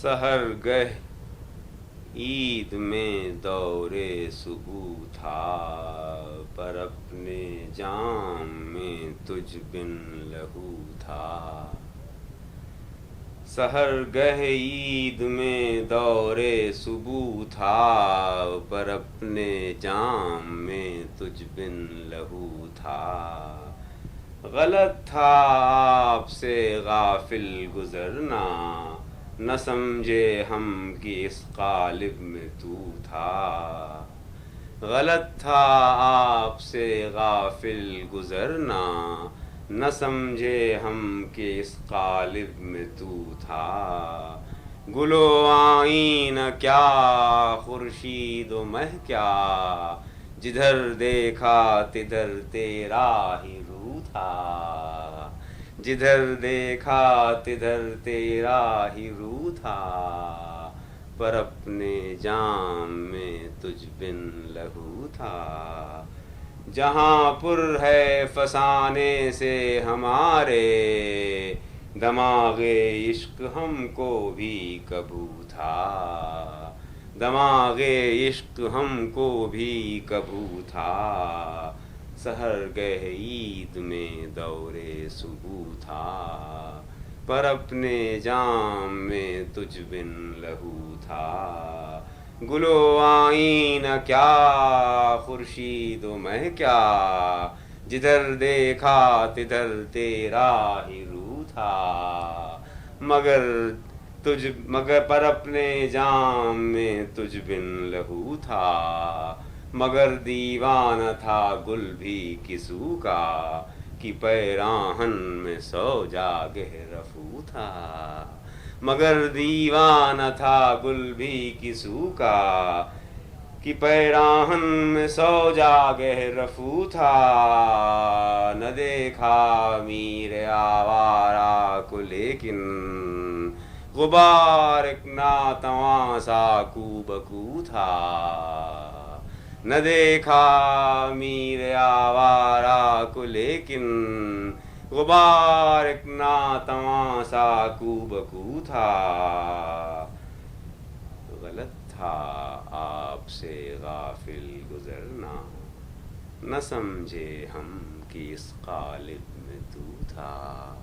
سحر گہ عید میں دور صبح تھا، پر اپنے جام میں تجھ بن لہو تھا۔ سحر گہ عید میں دور صبح تھا، پر اپنے جام میں تجھ بن لہو تھا۔ غلط تھا آپ سے غافل گزرنا، نہ سمجھے ہم کہ اس قالب میں تو تھا۔ غلط تھا آپ سے غافل گزرنا، نہ سمجھے ہم کہ اس قالب میں تو تھا۔ گل و آئینہ کیا خورشید و مہ کیا، جدھر دیکھا تدھر تیرا ہی رو تھا۔ جدھر دیکھا تدھر تیرا ہی رو تھا، پر اپنے جام میں تجھ بن لہو تھا۔ جہاں پر ہے فسانے سے ہمارے، دماغ عشق ہم کو بھی کبو تھا۔ دماغ عشق ہم کو بھی کبو تھا۔ سحر گہ عید میں دور صبح تھا، پر اپنے جام میں تجھ بن لہو تھا۔ گل و آئینہ کیا خورشید و مہ کیا، جدھر دیکھا تدھر تیرا ہی رو تھا۔ مگر پر اپنے جام میں تجھ بن لہو تھا۔ مگر دیوانہ تھا گل بھی کسو کا، کہ پیراہن میں سو جاگہ رفو تھا۔ مگر دیوانہ تھا گل بھی کسو کا، کہ پیراہن میں سو جاگہ رفو تھا۔ نہ دیکھا میر آوارہ کو لیکن، غبار ایک ناتواں سا کو بکو تھا۔ نہ دیکھا میر آوارہ کو لیکن، غبار ایک ناتواں سا کو بکو تھا۔ غلط تھا آپ سے غافل گزرنا، نہ سمجھے ہم کہ اس قالب میں تو تھا۔